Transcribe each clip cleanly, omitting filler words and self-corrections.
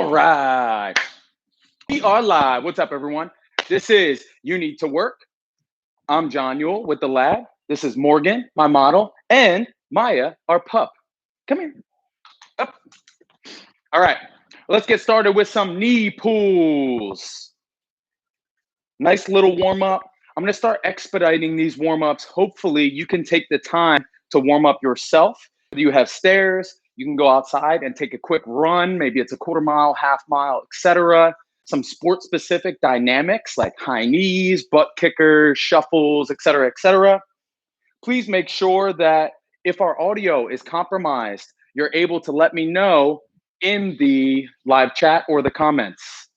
All right. We are live. What's up, everyone? This is You Need to Work. I'm John Yule with the lab. This is Morgan, my model, and Maya, our pup. Come here. Up. All right. Let's get started with some knee pulls. Nice little warm up. I'm going to start expediting these warm ups. Hopefully, you can take the time to warm up yourself. You have stairs. You can go outside and take a quick run. Maybe it's a quarter mile, half mile, etc. Some sport specific dynamics like high knees, butt kickers, shuffles, etc., etc. Please make sure that if our audio is compromised, you're able to let me know in the live chat or the comments.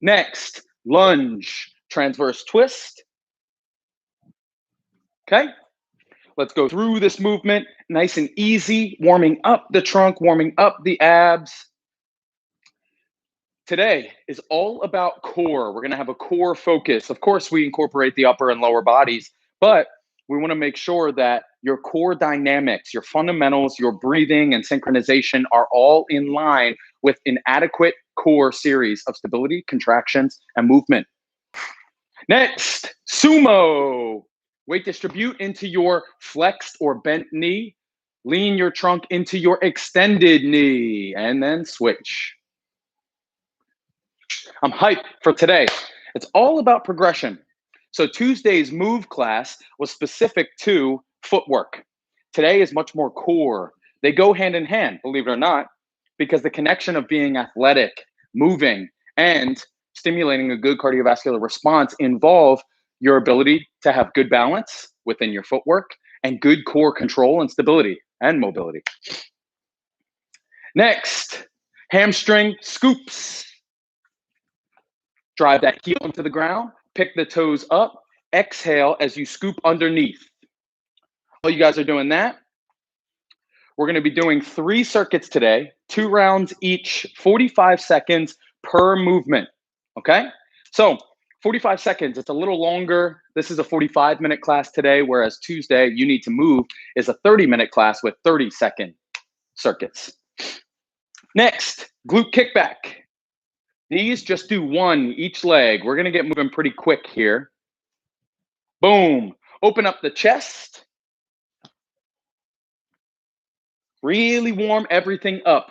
Next, lunge, transverse twist. Okay, let's go through this movement nice and easy, warming up the trunk, warming up the abs. Today is all about core. We're going to have a core focus. Of course, we incorporate the upper and lower bodies, but we want to make sure that your core dynamics, your fundamentals, your breathing and synchronization are all in line with an adequate core series of stability, contractions, and movement. Next, sumo. Weight distribute into your flexed or bent knee. Lean your trunk into your extended knee, and then switch. I'm hyped for today. It's all about progression. So Tuesday's move class was specific to footwork. Today is much more core. They go hand in hand, believe it or not, because the connection of being athletic, moving, and stimulating a good cardiovascular response involve your ability to have good balance within your footwork and good core control and stability and mobility. Next, hamstring scoops. Drive that heel into the ground, pick the toes up, exhale as you scoop underneath. While you guys are doing that, we're going to be doing 3 circuits today, 2 rounds each, 45 seconds per movement, okay? So 45 seconds, it's a little longer. This is a 45-minute class today, whereas Tuesday, You Need to Move is a 30-minute class with 30-second circuits. Next, glute kickback. These just do 1 each leg. We're going to get moving pretty quick here. Boom. Open up the chest. Really warm everything up.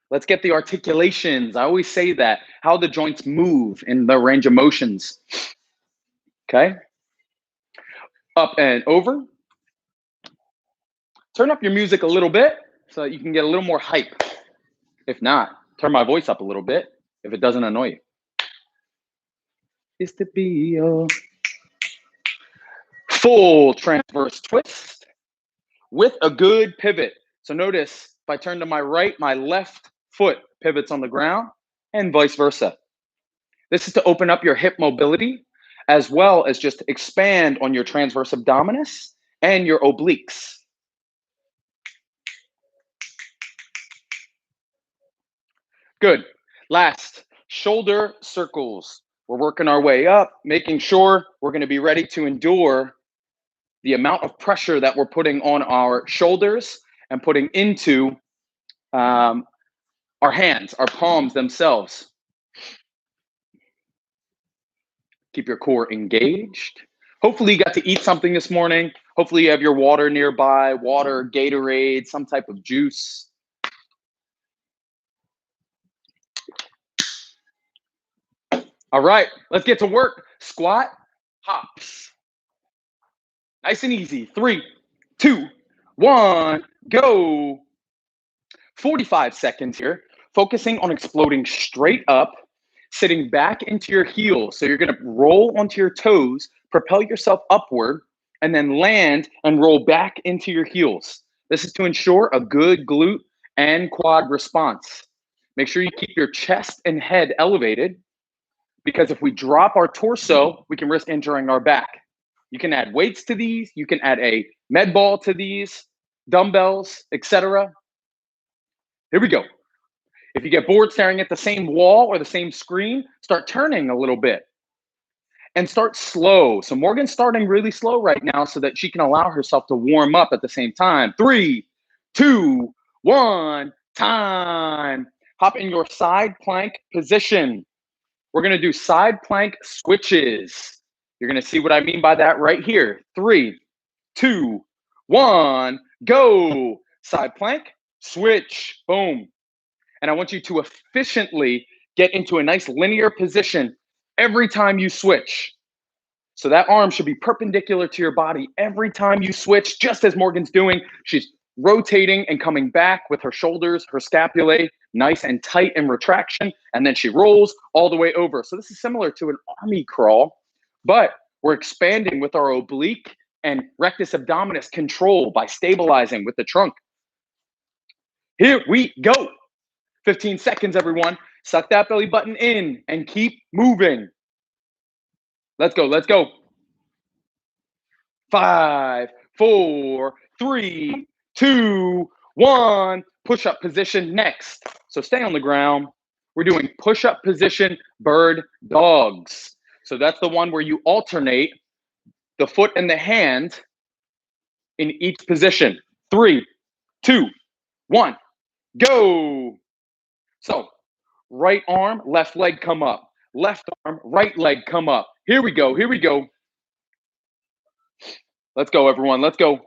Let's get the articulations. I always say that, how the joints move in the range of motions. Okay. Up and over. Turn up your music a little bit so that you can get a little more hype. If not, turn my voice up a little bit if it doesn't annoy you. Is to be a full transverse twist with a good pivot. So notice if I turn to my right, my left foot pivots on the ground and vice versa. This is to open up your hip mobility as well as just expand on your transverse abdominis and your obliques. Good. Last, shoulder circles. We're working our way up, making sure we're going to be ready to endure the amount of pressure that we're putting on our shoulders and putting into our hands, our palms themselves. Keep your core engaged. Hopefully you got to eat something this morning. Hopefully you have your water nearby, water, Gatorade, some type of juice. All right, let's get to work. Squat, hops. Nice and easy. 3, 2, 1, go. 45 seconds here, focusing on exploding straight up, sitting back into your heels. So you're going to roll onto your toes, propel yourself upward, and then land and roll back into your heels. This is to ensure a good glute and quad response. Make sure you keep your chest and head elevated, because if we drop our torso, we can risk injuring our back. You can add weights to these. You can add a med ball to these, dumbbells, etc. Here we go. If you get bored staring at the same wall or the same screen, start turning a little bit and start slow. So Morgan's starting really slow right now so that she can allow herself to warm up at the same time. 3, 2, 1, time. Hop in your side plank position. We're going to do side plank switches. You're going to see what I mean by that right here. 3, 2, 1, go. Side plank, switch, boom. And I want you to efficiently get into a nice linear position every time you switch. So that arm should be perpendicular to your body every time you switch, just as Morgan's doing. She's rotating and coming back with her shoulders, her scapulae, nice and tight in retraction, and then she rolls all the way over. So this is similar to an army crawl, but we're expanding with our oblique and rectus abdominis control by stabilizing with the trunk. Here we go. 15 seconds, everyone. Suck that belly button in and keep moving. Let's go, let's go. 5, 4, 3, 2, 1. Push-up position next. So stay on the ground. We're doing push-up position bird dogs. So that's the one where you alternate the foot and the hand in each position. 3, 2, 1, go. So right arm, left leg come up. Left arm, right leg come up. Here we go, here we go. Let's go, everyone, let's go.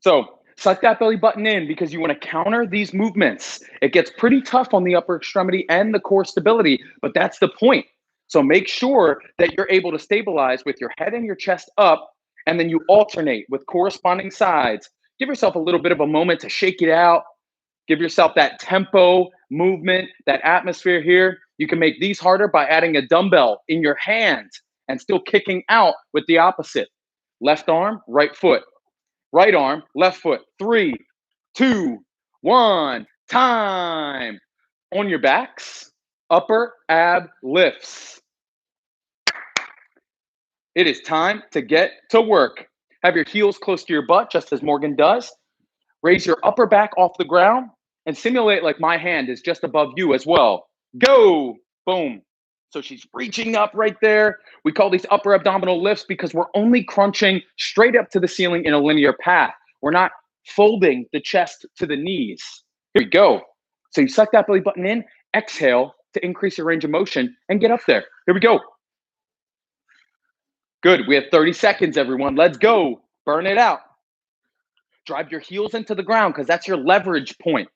So suck that belly button in because you want to counter these movements. It gets pretty tough on the upper extremity and the core stability, but that's the point. So make sure that you're able to stabilize with your head and your chest up, and then you alternate with corresponding sides. Give yourself a little bit of a moment to shake it out. Give yourself that tempo, movement, that atmosphere here. You can make these harder by adding a dumbbell in your hand and still kicking out with the opposite. Left arm, right foot. Right arm, left foot. 3, 2, 1, time. On your backs, upper ab lifts. It is time to get to work. Have your heels close to your butt, just as Morgan does. Raise your upper back off the ground and simulate like my hand is just above you as well. Go, boom. So she's reaching up right there. We call these upper abdominal lifts because we're only crunching straight up to the ceiling in a linear path. We're not folding the chest to the knees. Here we go. So you suck that belly button in, exhale to increase your range of motion and get up there. Here we go. Good. We have 30 seconds, everyone. Let's go. Burn it out. Drive your heels into the ground because that's your leverage point.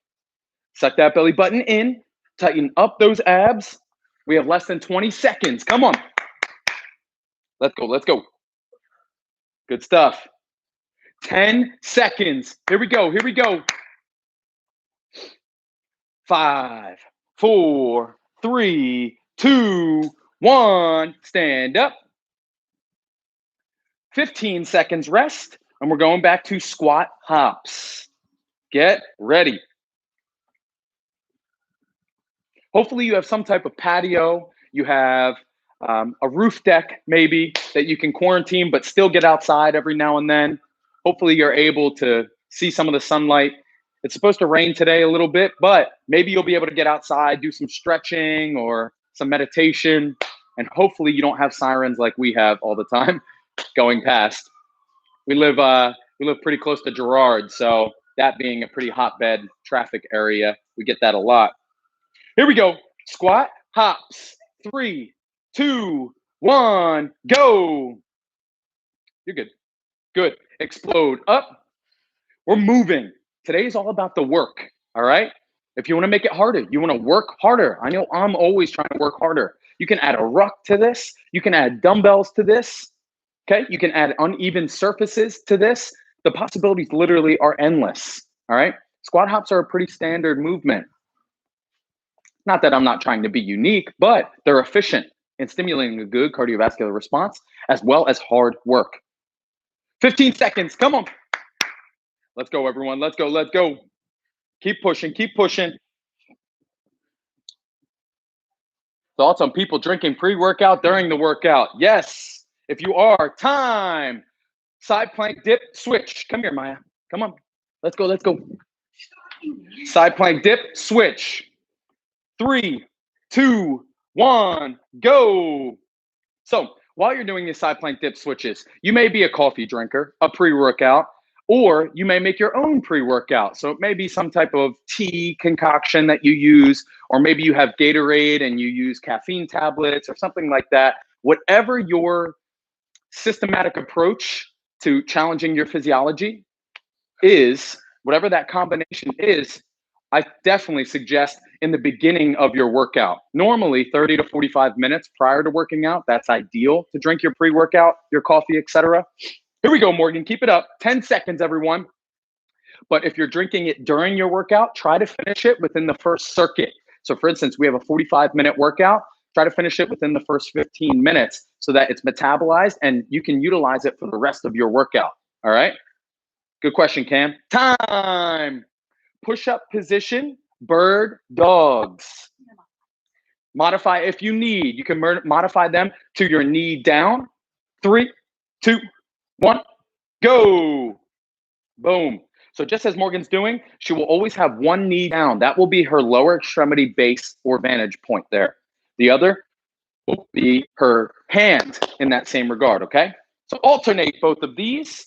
Suck that belly button in. Tighten up those abs. We have less than 20 seconds. Come on. Let's go. Let's go. Good stuff. 10 seconds. Here we go. Here we go. 5, 4, 3, 2, 1. Stand up. 15 seconds rest. And we're going back to squat hops. Get ready. Hopefully you have some type of patio. You have a roof deck maybe that you can quarantine but still get outside every now and then. Hopefully you're able to see some of the sunlight. It's supposed to rain today a little bit, but maybe you'll be able to get outside, do some stretching or some meditation, and hopefully you don't have sirens like we have all the time going past. We live pretty close to Girard, so that being a pretty hotbed traffic area, we get that a lot. Here we go. Squat, hops. 3, 2, 1, go. You're good. Good. Explode up. We're moving. Today is all about the work, all right? If you want to make it harder, you want to work harder. I know I'm always trying to work harder. You can add a ruck to this. You can add dumbbells to this. Okay? You can add uneven surfaces to this. The possibilities literally are endless, all right? Squat hops are a pretty standard movement. Not that I'm not trying to be unique, but they're efficient in stimulating a good cardiovascular response as well as hard work. 15 seconds. Come on. Let's go, everyone. Let's go. Let's go. Keep pushing. Keep pushing. Thoughts on people drinking pre-workout during the workout? Yes. If you are, time. Side plank dip, switch. Come here, Maya. Come on. Let's go. Let's go. Side plank dip, switch. 3, 2, 1, go. So while you're doing these side plank dip switches, you may be a coffee drinker, a pre-workout, Or you may make your own pre-workout. So it may be some type of tea concoction that you use, or maybe you have Gatorade and you use caffeine tablets or something like that. Whatever your systematic approach to challenging your physiology is, whatever that combination is, I definitely suggest in the beginning of your workout. Normally 30 to 45 minutes prior to working out, that's ideal to drink your pre-workout, your coffee, etc. Here we go, Morgan. Keep it up. 10 seconds, everyone. But if you're drinking it during your workout, try to finish it within the first circuit. So for instance, we have a 45-minute workout. Try to finish it within the first 15 minutes so that it's metabolized and you can utilize it for the rest of your workout. All right? Good question, Cam. Time. Push-up position, bird dogs. Modify if you need. You can modify them to your knee down. 3, 2, 1, go. Boom. So just as Morgan's doing, she will always have one knee down. That will be her lower extremity base or vantage point there. The other will be her hand in that same regard, okay? So alternate both of these.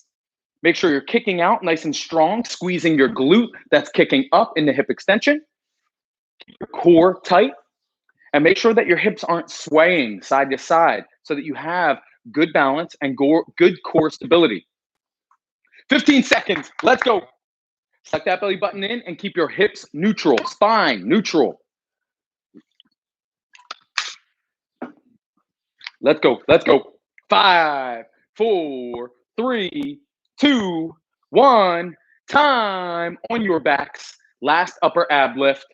Make sure you're kicking out nice and strong, squeezing your glute that's kicking up in the hip extension. Keep your core tight. And make sure that your hips aren't swaying side to side so that you have good balance and good core stability. 15 seconds. Let's go. Suck that belly button in and keep your hips neutral, spine neutral. Let's go. Let's go. 5, 4, 3, 2, 1. Time on your backs. Last upper ab lift.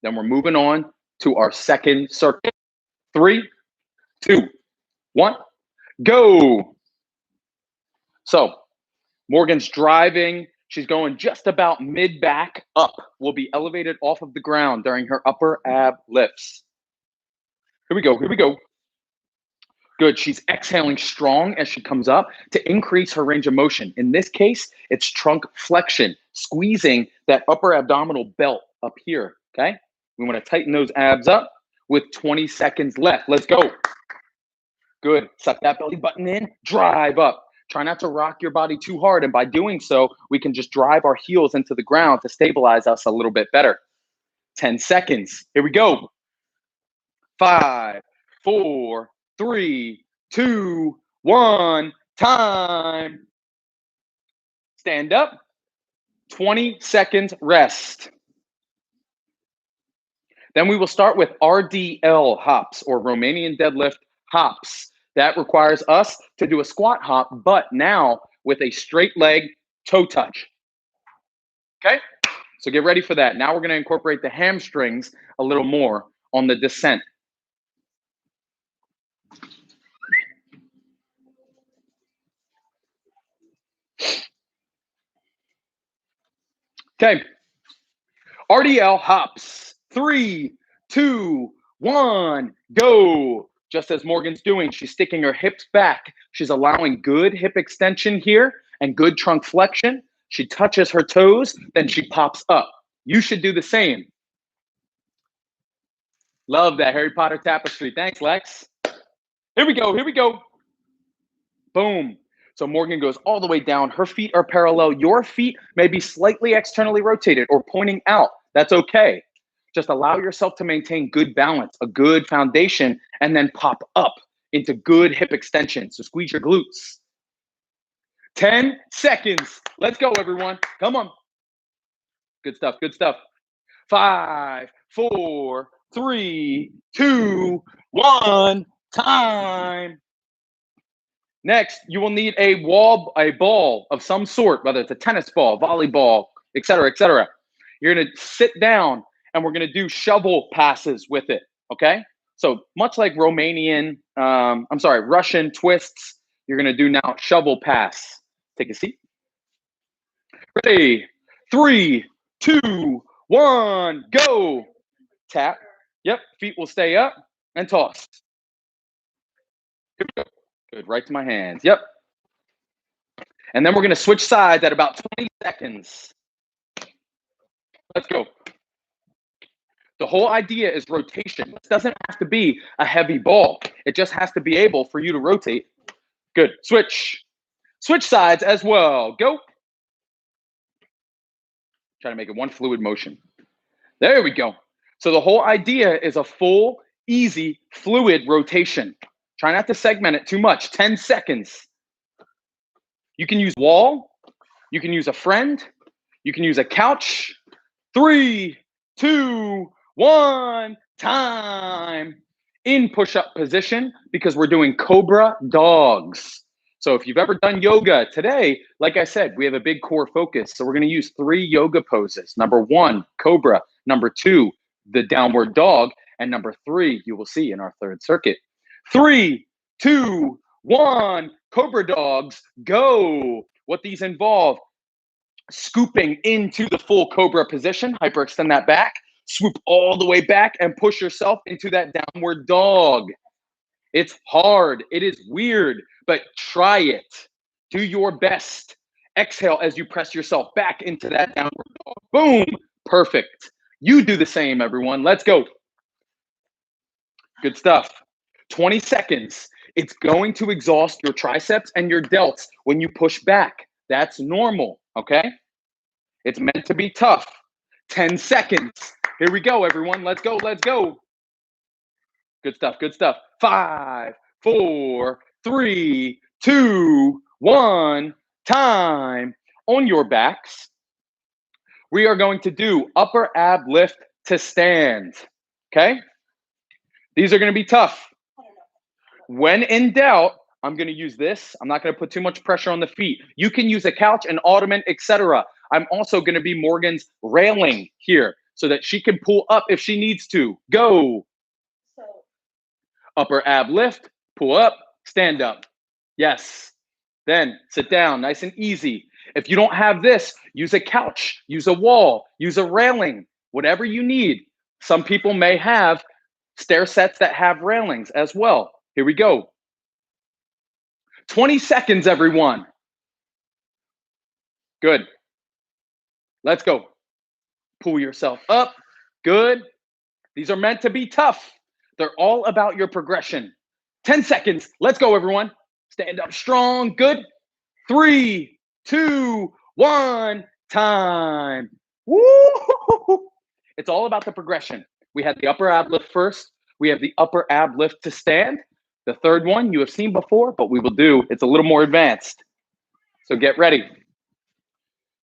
Then we're moving on to our second circuit. 3, 2, 1, go. So Morgan's driving. She's going just about mid-back up. Will be elevated off of the ground during her upper ab lifts. Here we go. Here we go. Good. She's exhaling strong as she comes up to increase her range of motion. In this case, it's trunk flexion, squeezing that upper abdominal belt up here, okay? We want to tighten those abs up with 20 seconds left. Let's go. Good. Suck that belly button in, drive up. Try not to rock your body too hard. And by doing so, we can just drive our heels into the ground to stabilize us a little bit better. 10 seconds. Here we go. 5, 4, 3, 2, 1. Time. Stand up. 20 seconds rest. Then we will start with RDL hops, or Romanian deadlift hops. That requires us to do a squat hop, but now with a straight leg toe touch. Okay? So get ready for that. Now we're going to incorporate the hamstrings a little more on the descent. Okay. RDL hops. 3, 2, 1, go. Just as Morgan's doing, she's sticking her hips back. She's allowing good hip extension here and good trunk flexion. She touches her toes, then she pops up. You should do the same. Love that Harry Potter tapestry. Thanks, Lex. Here we go. Here we go. Boom. So Morgan goes all the way down. Her feet are parallel. Your feet may be slightly externally rotated or pointing out. That's okay. Just allow yourself to maintain good balance, a good foundation, and then pop up into good hip extension. So squeeze your glutes. 10 seconds. Let's go, everyone. Come on. Good stuff. Good stuff. 5, 4, 3, 2, 1. Time. Next, you will need a ball of some sort, whether it's a tennis ball, volleyball, et cetera, et cetera. You're going to sit down and we're going to do shovel passes with it, okay? So much like Russian twists, you're going to do now shovel pass. Take a seat. Ready? 3, 2, 1, go. Tap. Yep, feet will stay up and toss. Here we go. Good, right to my hands. Yep. And then we're going to switch sides at about 20 seconds. Let's go. The whole idea is rotation. This doesn't have to be a heavy ball. It just has to be able for you to rotate. Good. Switch. Switch sides as well. Go. Try to make it one fluid motion. There we go. So the whole idea is a full, easy, fluid rotation. Try not to segment it too much. 10 seconds. You can use wall. You can use a friend. You can use a couch. 3, 2, 1, time. In push-up position because we're doing cobra dogs. So if you've ever done yoga today, like I said, we have a big core focus. So we're going to use 3 yoga poses. Number 1, cobra. Number 2, the downward dog. And number 3, you will see in our third circuit. 3, 2, 1, cobra dogs, go. What these involve: scooping into the full cobra position, hyperextend that back, swoop all the way back and push yourself into that downward dog. It's hard, it is weird, but try it. Do your best. Exhale as you press yourself back into that downward dog. Boom, perfect. You do the same, everyone. Let's go. Good stuff. 20 seconds. It's going to exhaust your triceps and your delts when you push back. That's normal, okay? It's meant to be tough. 10 seconds. Here we go, everyone. Let's go, let's go. Good stuff, good stuff. 5, 4, 3, 2, 1, time. On your backs, we are going to do upper ab lift to stand, okay? These are going to be tough. When in doubt, I'm going to use this. I'm not going to put too much pressure on the feet. You can use a couch, an ottoman, etc. I'm also going to be Morgan's railing here so that she can pull up if she needs to. Go. Upper ab lift, pull up, stand up. Yes. Then sit down, nice and easy. If you don't have this, use a couch, use a wall, use a railing, whatever you need. Some people may have stair sets that have railings as well. Here we go. 20 seconds, everyone. Good. Let's go. Pull yourself up. Good. These are meant to be tough. They're all about your progression. 10 seconds. Let's go, everyone. Stand up strong. Good. 3, 2, 1, time. Woo! It's all about the progression. We had the upper ab lift first. We have the upper ab lift to stand. The third one you have seen before, but we will do. It's a little more advanced. So get ready.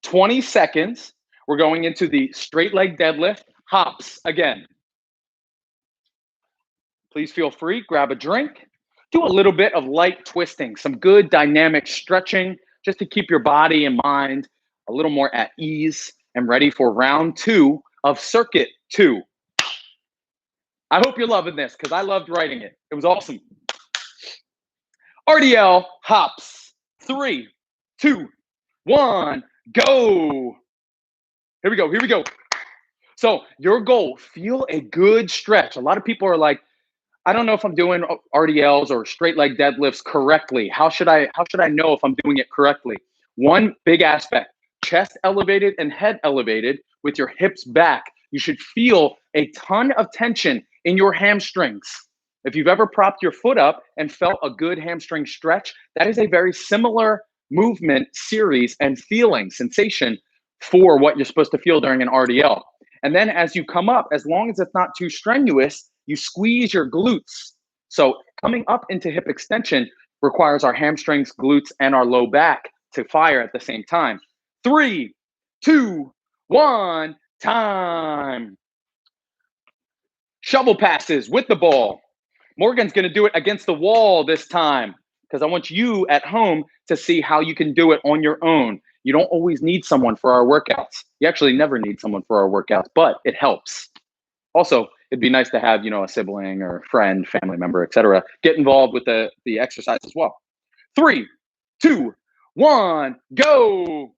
20 seconds. We're going into the straight leg deadlift, hops again. Please feel free, grab a drink. Do a little bit of light twisting, some good dynamic stretching, just to keep your body and mind a little more at ease and ready for round 2 of circuit 2. I hope you're loving this because I loved writing it. It was awesome. RDL hops. 3, 2, 1, go. Here we go. Here we go. So your goal, feel a good stretch. A lot of people are like, I don't know if I'm doing RDLs or straight leg deadlifts correctly. How should I know if I'm doing it correctly? One big aspect, chest elevated and head elevated with your hips back. You should feel a ton of tension in your hamstrings. If you've ever propped your foot up and felt a good hamstring stretch, that is a very similar movement series and feeling sensation for what you're supposed to feel during an RDL. And then as you come up, as long as it's not too strenuous, you squeeze your glutes. So coming up into hip extension requires our hamstrings, glutes, and our low back to fire at the same time. 3, 2, 1, time. Shovel passes with the ball. Morgan's going to do it against the wall this time because I want you at home to see how you can do it on your own. You don't always need someone for our workouts. You actually never need someone for our workouts, but it helps. Also, it'd be nice to have, a sibling or friend, family member, etc. get involved with the exercise as well. 3, 2, 1, go.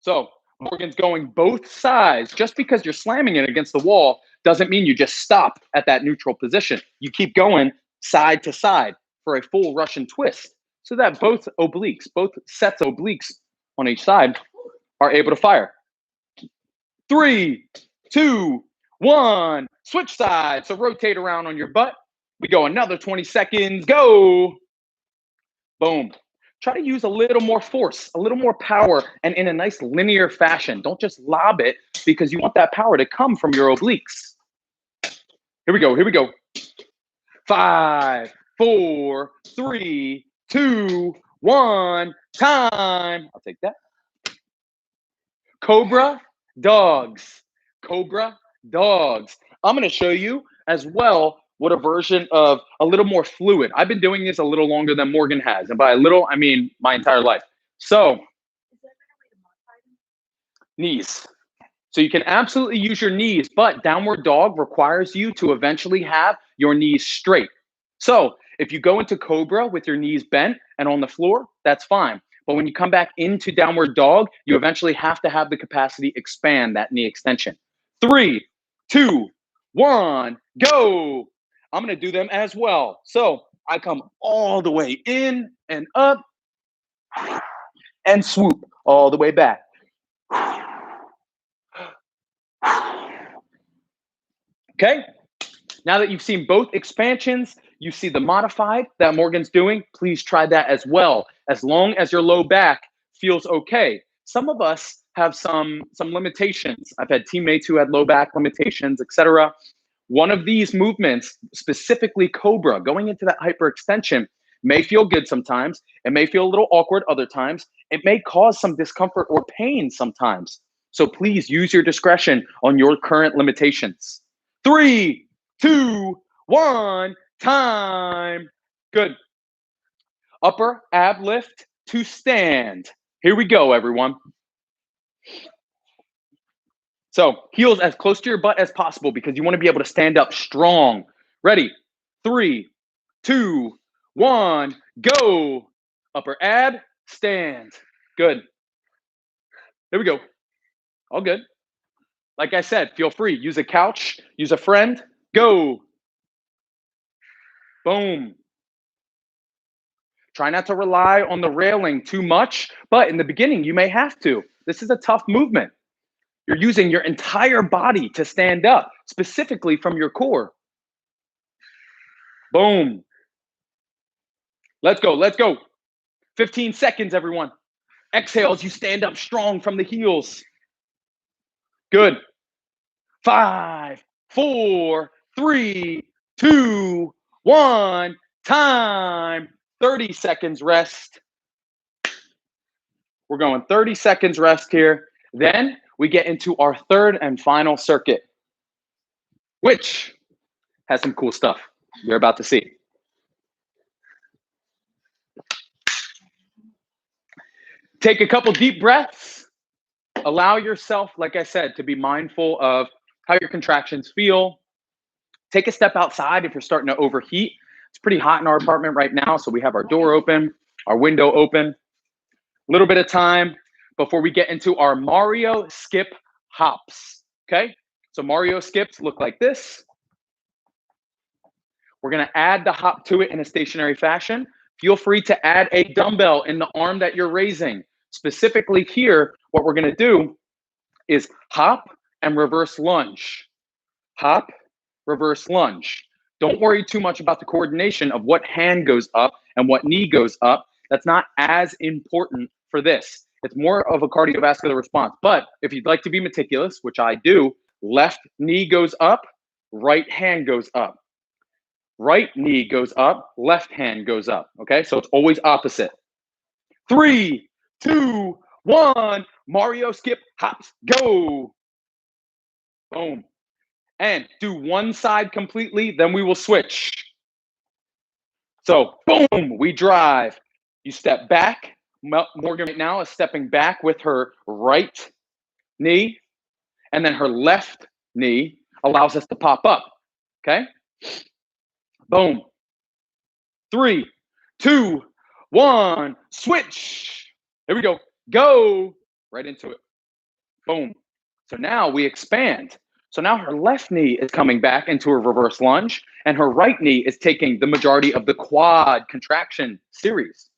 So Morgan's going both sides. Just because you're slamming it against the wall doesn't mean you just stop at that neutral position. You keep going side to side for a full Russian twist so that both sets of obliques on each side are able to fire. 3, 2, 1, switch sides. So rotate around on your butt. We go another 20 seconds. Go. Boom. try to use a little more force, a little more power, and in a nice linear fashion. Don't just lob it because you want that power to come from your obliques. Here we go. Here we go. 5, 4, 3, 2, 1. Time. I'll take that. Cobra dogs. Cobra dogs. I'm going to show you as well what a version of a little more fluid. I've been doing this a little longer than Morgan has. And by a little, I mean my entire life. So, knees. So you can absolutely use your knees, but downward dog requires you to eventually have your knees straight. So if you go into Cobra with your knees bent and on the floor, that's fine. But when you come back into downward dog, you eventually have to have the capacity expand that knee extension. 3, 2, 1, go. I'm going to do them as well. So I come all the way in and up and swoop all the way back. Okay. Now that you've seen both expansions, you see the modified that Morgan's doing, please try that as well, as long as your low back feels okay. Some of us have some limitations. I've had teammates who had low back limitations, etc. One of these movements, specifically Cobra, going into that hyperextension, may feel good sometimes. It may feel a little awkward other times. It may cause some discomfort or pain sometimes. So please use your discretion on your current limitations. 3, 2, 1, time. Good. Upper ab lift to stand. Here we go, everyone. So heels as close to your butt as possible because you want to be able to stand up strong. Ready? 3, 2, 1, go. Upper ab, stand. Good. Here we go. All good. Like I said, feel free. Use a couch, use a friend. Go. Boom. Try not to rely on the railing too much, but in the beginning, you may have to. This is a tough movement. You're using your entire body to stand up, specifically from your core. Boom. Let's go. Let's go. 15 seconds, everyone. Exhale as you stand up strong from the heels. Good. 5, 4, 3, 2, 1. Time. 30 seconds rest. We're going 30 seconds rest here. Then we get into our third and final circuit, which has some cool stuff you're about to see. Take a couple deep breaths. Allow yourself, like I said, to be mindful of how your contractions feel. Take a step outside if you're starting to overheat. It's pretty hot in our apartment right now, so we have our door open, our window open. A little bit of time before we get into our Mario skip hops, okay? So Mario skips look like this. We're gonna add the hop to it in a stationary fashion. Feel free to add a dumbbell in the arm that you're raising. Specifically here, what we're gonna do is hop and reverse lunge. Hop, reverse lunge. Don't worry too much about the coordination of what hand goes up and what knee goes up. That's not as important for this. It's more of a cardiovascular response. But if you'd like to be meticulous, which I do, left knee goes up, right hand goes up. Right knee goes up, left hand goes up. Okay, so it's always opposite. 3, 2, 1. Mario skip hops. Go. Boom. And do one side completely, then we will switch. So, boom, we drive. You step back. Morgan right now is stepping back with her right knee, and then her left knee allows us to pop up. Okay? Boom. 3, 2, 1. Switch. Here we go. Go. Right into it. Boom. So now we expand. So now her left knee is coming back into a reverse lunge, and her right knee is taking the majority of the quad contraction series.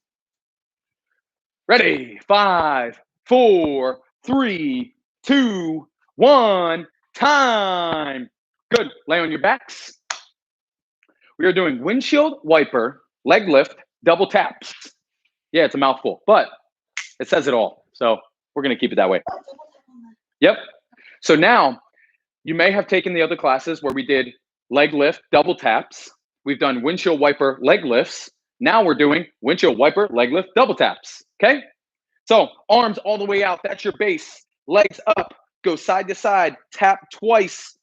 Ready? 5, 4, 3, 2, 1. Time. Good. Lay on your backs. We are doing windshield wiper, leg lift, double taps. Yeah, it's a mouthful, but it says it all. So we're going to keep it that way. Yep. So now you may have taken the other classes where we did leg lift, double taps. We've done windshield wiper leg lifts. Now we're doing windshield wiper leg lift, double taps. Okay. So arms all the way out. That's your base. Legs up. Go side to side. Tap twice.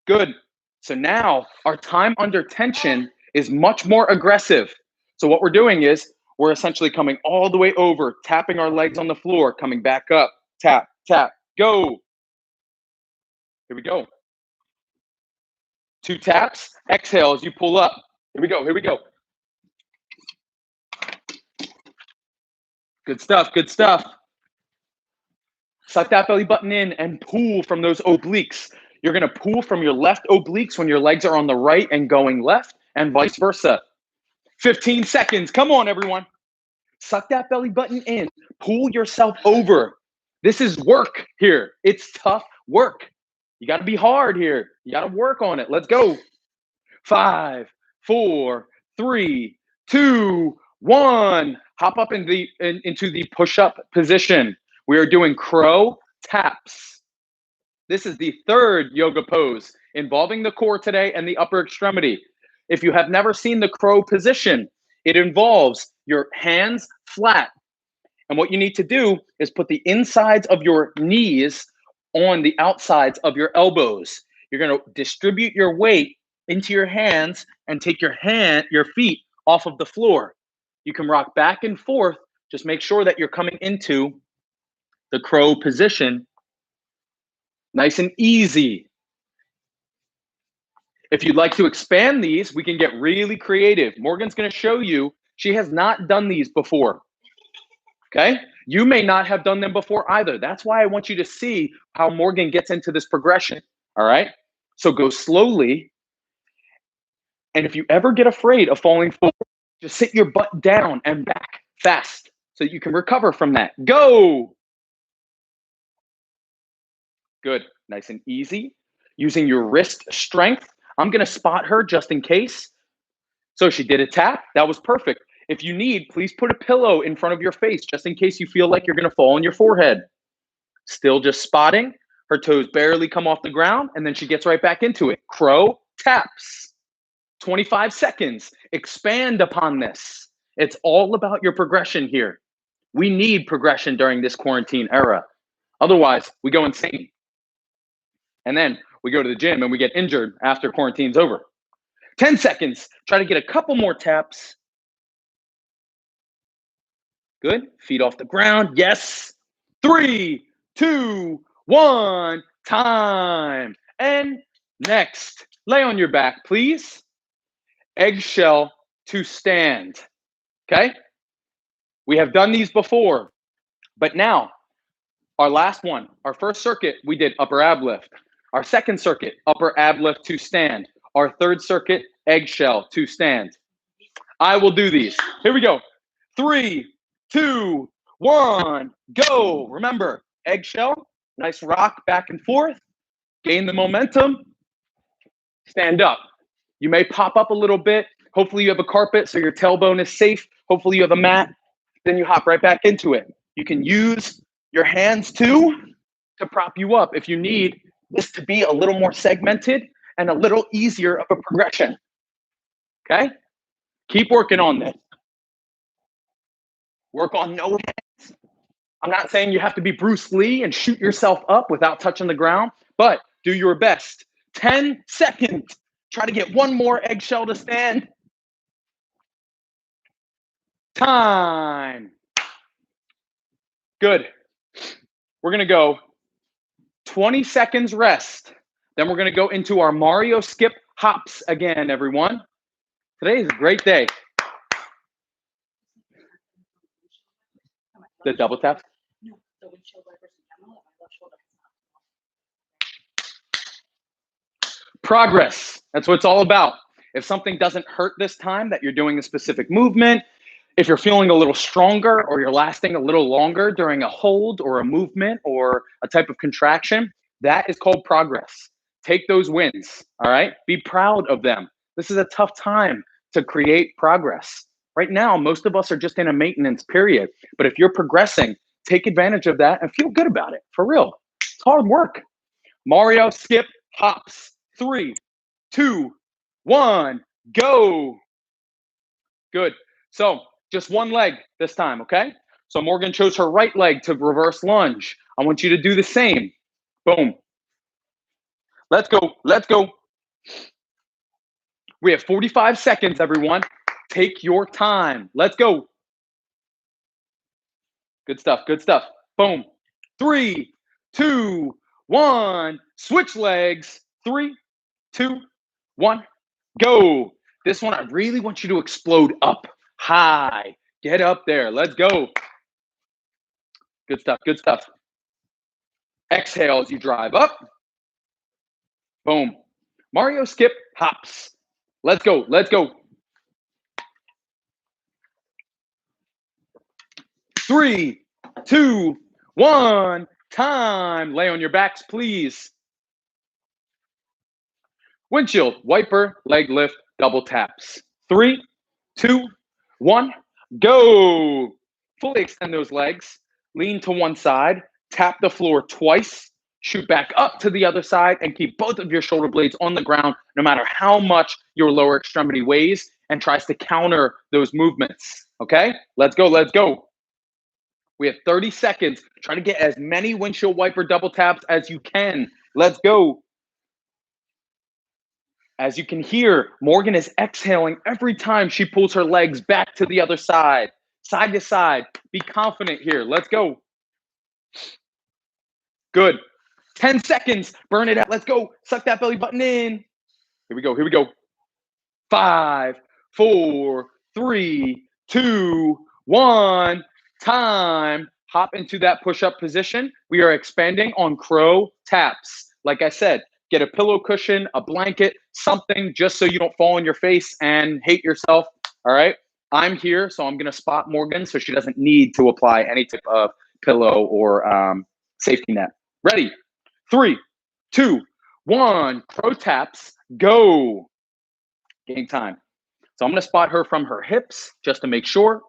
Good. So now our time under tension is much more aggressive. So what we're doing is we're essentially coming all the way over, tapping our legs on the floor, coming back up, tap, tap, go. Here we go. 2 taps, exhale as you pull up. Here we go, here we go. Good stuff, good stuff. Suck that belly button in and pull from those obliques. You're gonna pull from your left obliques when your legs are on the right and going left, and vice versa. 15 seconds, come on everyone. Suck that belly button in, pull yourself over. This is work here. It's tough work. You gotta be hard here. You gotta work on it. Let's go. 5, 4, 3, 2, 1. Hop up into the push-up position. We are doing crow taps. This is the third yoga pose involving the core today and the upper extremity. If you have never seen the crow position, it involves your hands flat. And what you need to do is put the insides of your knees on the outsides of your elbows. You're going to distribute your weight into your hands and take your feet off of the floor. You can rock back and forth. Just make sure that you're coming into the crow position nice and easy. If you'd like to expand these, we can get really creative. Morgan's going to show you. She has not done these before. Okay? You may not have done them before either. That's why I want you to see how Morgan gets into this progression. All right? So go slowly. And if you ever get afraid of falling forward, just sit your butt down and back fast so that you can recover from that. Go. Good. Nice and easy. Using your wrist strength. I'm going to spot her just in case. So she did a tap. That was perfect. If you need, please put a pillow in front of your face just in case you feel like you're going to fall on your forehead. Still just spotting. Her toes barely come off the ground, and then she gets right back into it. Crow taps. 25 seconds. Expand upon this. It's all about your progression here. We need progression during this quarantine era. Otherwise, we go insane. And then we go to the gym and we get injured after quarantine's over. 10 seconds. Try to get a couple more taps. Good. Feet off the ground. Yes. 3, 2, 1. Time. And next. Lay on your back, please. Eggshell to stand. Okay? We have done these before. But now, our last one, our first circuit, we did upper ab lift. Our second circuit, upper ab lift to stand. Our third circuit, eggshell to stand. I will do these. Here we go. 3, 2, 1, go. Remember, eggshell, nice rock back and forth. Gain the momentum. Stand up. You may pop up a little bit. Hopefully you have a carpet so your tailbone is safe. Hopefully you have a mat. Then you hop right back into it. You can use your hands too to prop you up if you need this to be a little more segmented and a little easier of a progression. Okay? Keep working on this. Work on no hands. I'm not saying you have to be Bruce Lee and shoot yourself up without touching the ground, but do your best. 10 seconds. Try to get one more eggshell to stand. Time. Good. We're going to go 20 seconds rest. Then we're going to go into our Mario skip hops again, everyone. Today is a great day. The double tap? No, the windshield wipers and camera on my left shoulder. Progress. That's what it's all about. If something doesn't hurt this time, that you're doing a specific movement, if you're feeling a little stronger or you're lasting a little longer during a hold or a movement or a type of contraction, that is called progress. Take those wins, all right? Be proud of them. This is a tough time to create progress, Right now, most of us are just in a maintenance period. But if you're progressing, take advantage of that and feel good about it. For real. It's hard work. Mario, skip, hops. 3, 2, 1, go. Good. So just one leg this time, okay? So Morgan chose her right leg to reverse lunge. I want you to do the same. Boom. Let's go. Let's go. We have 45 seconds, everyone. Take your time. Let's go. Good stuff. Good stuff. Boom. 3, 2, 1. Switch legs. 3, 2, 1. Go. This one, I really want you to explode up high. Get up there. Let's go. Good stuff. Good stuff. Exhale as you drive up. Boom. Mario, skip, hops. Let's go. Let's go. 3, 2, 1. Time. Lay on your backs, please. Windshield, wiper, leg lift, double taps. 3, 2, 1. Go. Fully extend those legs. Lean to one side. Tap the floor twice. Shoot back up to the other side and keep both of your shoulder blades on the ground no matter how much your lower extremity weighs and tries to counter those movements. Okay? Let's go. Let's go. We have 30 seconds. Try to get as many windshield wiper double taps as you can. Let's go. As you can hear, Morgan is exhaling every time she pulls her legs back to the other side to side. Be confident here. Let's go. Good. 10 seconds. Burn it out. Let's go. Suck that belly button in. Here we go. Here we go. 5, 4, 3, 2, 1. Time. Hop into that push-up position. We are expanding on crow taps. Like I said, get a pillow cushion, a blanket, something just so you don't fall on your face and hate yourself. All right. I'm here, so I'm going to spot Morgan so she doesn't need to apply any type of pillow or safety net. Ready? 3, 2, 1. Crow taps. Go. Game time. So I'm going to spot her from her hips just to make sure.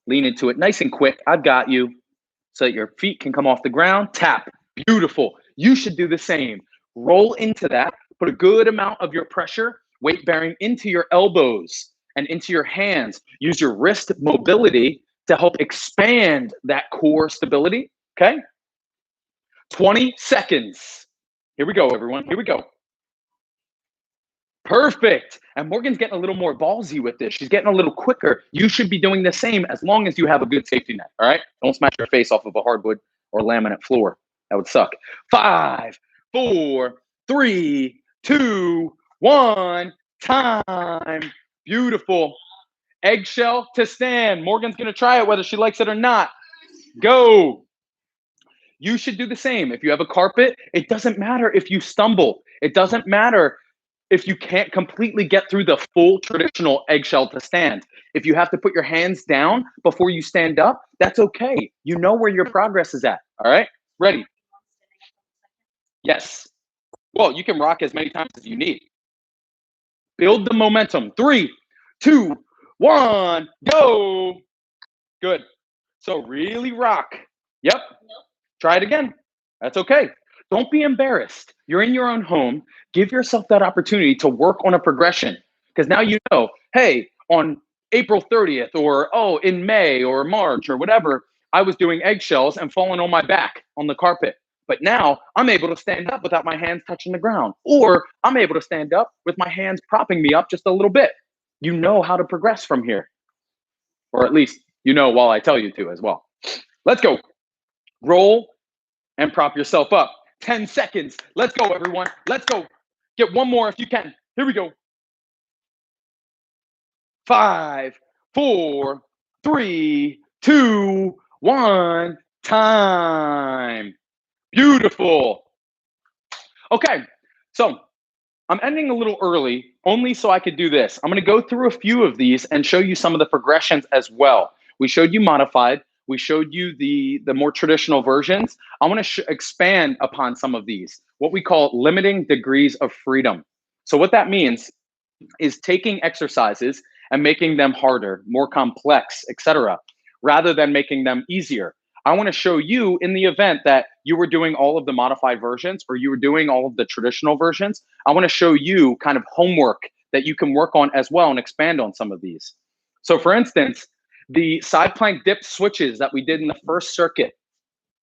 Lean into it nice and quick. I've got you so that your feet can come off the ground. Tap. Beautiful. You should do the same. Roll into that. Put a good amount of your pressure, weight bearing into your elbows and into your hands. Use your wrist mobility to help expand that core stability. Okay? 20 seconds. Here we go, everyone. Here we go. Perfect. And Morgan's getting a little more ballsy with this. She's getting a little quicker. You should be doing the same as long as you have a good safety net. All right? Don't smash your face off of a hardwood or laminate floor. That would suck. 5, 4, 3, 2, 1. Time. Beautiful. Eggshell to stand. Morgan's going to try it whether she likes it or not. Go. You should do the same. If you have a carpet, it doesn't matter if you stumble. It doesn't matter if you can't completely get through the full traditional eggshell to stand. If you have to put your hands down before you stand up, that's okay. You know where your progress is at. All right? Ready? Yes. Well, you can rock as many times as you need. Build the momentum. 3, 2, 1, go. Good. So really rock. Yep. Try it again. That's okay. Don't be embarrassed. You're in your own home. Give yourself that opportunity to work on a progression because now you know, hey, on April 30th or, in May or March or whatever, I was doing eggshells and falling on my back on the carpet. But now I'm able to stand up without my hands touching the ground, or I'm able to stand up with my hands propping me up just a little bit. You know how to progress from here, or at least you know while I tell you to as well. Let's go. Roll and prop yourself up. 10 seconds. Let's go, everyone. Let's go. Get one more if you can. Here we go. 5, 4, 3, 2, 1. Time. Beautiful. Okay, so I'm ending a little early only so I could do this. I'm going to go through a few of these and show you some of the progressions as well. We showed you modified. We showed you the more traditional versions. I want to expand upon some of these, what we call limiting degrees of freedom. So what that means is taking exercises and making them harder, more complex, etc., rather than making them easier. I want to show you in the event that you were doing all of the modified versions or you were doing all of the traditional versions, I want to show you kind of homework that you can work on as well and expand on some of these. So for instance, the side plank dip switches that we did in the first circuit,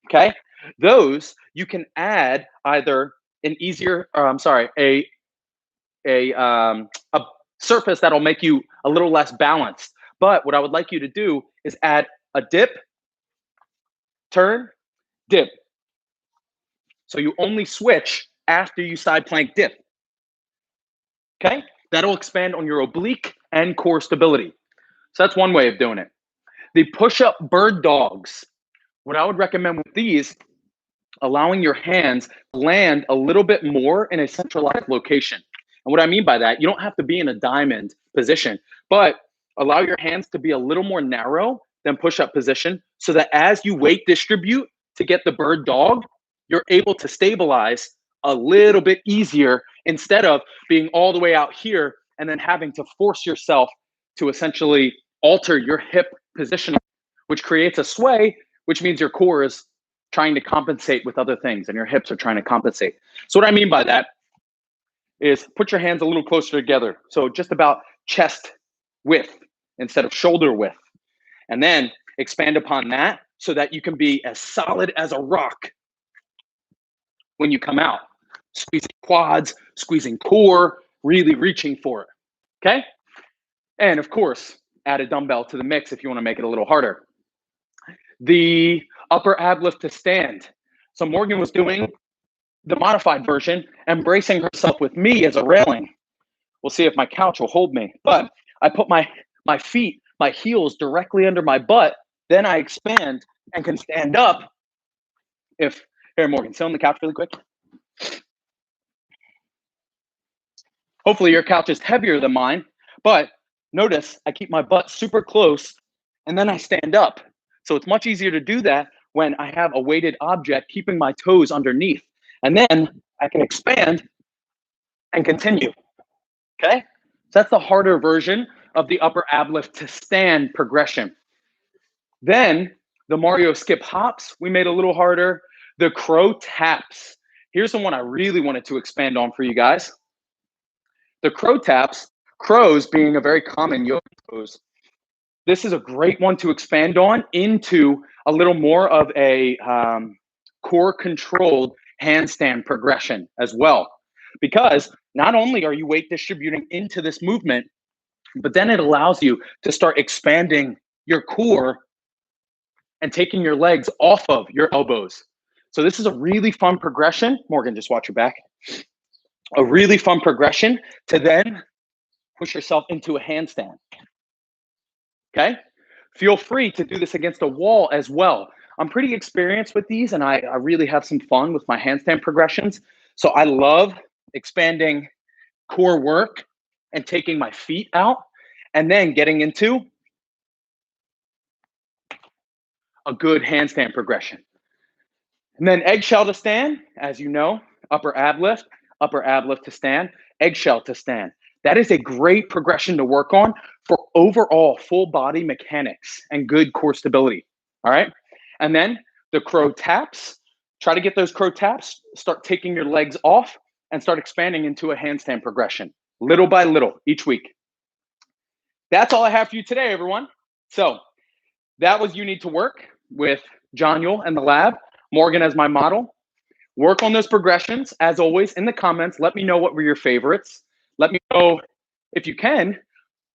okay? Those you can add either an easier, a surface that'll make you a little less balanced. But what I would like you to do is add a dip, turn, dip. So you only switch after you side plank dip. Okay? That'll expand on your oblique and core stability. So that's one way of doing it. The push-up bird dogs. What I would recommend with these, allowing your hands land a little bit more in a centralized location. And what I mean by that, you don't have to be in a diamond position, but allow your hands to be a little more narrow than push-up position so that as you weight distribute to get the bird dog, you're able to stabilize a little bit easier instead of being all the way out here and then having to force yourself to essentially alter your hip positioning, which creates a sway, which means your core is trying to compensate with other things and your hips are trying to compensate. So what I mean by that is put your hands a little closer together. So just about chest width instead of shoulder width. And then expand upon that so that you can be as solid as a rock when you come out. Squeezing quads, squeezing core, really reaching for it, okay? And of course, add a dumbbell to the mix if you wanna make it a little harder. The upper ab lift to stand. So Morgan was doing the modified version and bracing herself with me as a railing. We'll see if my couch will hold me. But I put my feet, my heels directly under my butt, then I expand and can stand up. Here, Morgan, sit on the couch really quick. Hopefully your couch is heavier than mine, but notice I keep my butt super close and then I stand up. So it's much easier to do that when I have a weighted object keeping my toes underneath. And then I can expand and continue, okay? So that's the harder version of the upper ab lift to stand progression. Then the Mario skip hops, we made a little harder. The crow taps. Here's the one I really wanted to expand on for you guys. The crow taps, crows being a very common yoga pose. This is a great one to expand on into a little more of a core controlled handstand progression as well. Because not only are you weight distributing into this movement, but then it allows you to start expanding your core and taking your legs off of your elbows. So this is a really fun progression. Morgan, just watch your back. A really fun progression to then push yourself into a handstand. Okay? Feel free to do this against a wall as well. I'm pretty experienced with these and I really have some fun with my handstand progressions. So I love expanding core work and taking my feet out and then getting into a good handstand progression. And then eggshell to stand, as you know, upper ab lift to stand, eggshell to stand. That is a great progression to work on for overall full body mechanics and good core stability, all right? And then the crow taps, try to get those crow taps, start taking your legs off and start expanding into a handstand progression, little by little each week. That's all I have for you today, everyone. So that was You Need to Work with John Yule and the lab, Morgan as my model. Work on those progressions. As always, in the comments, let me know what were your favorites. Let me know, if you can,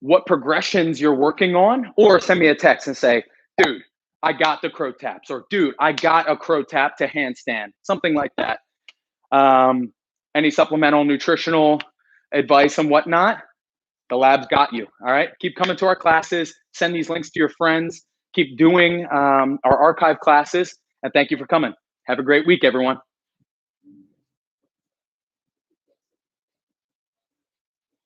what progressions you're working on, or send me a text and say, dude, I got the crow taps, or dude, I got a crow tap to handstand, something like that. Any supplemental nutritional advice and whatnot, the lab's got you, all right? Keep coming to our classes, send these links to your friends, keep doing our archive classes, and thank you for coming. Have a great week, everyone.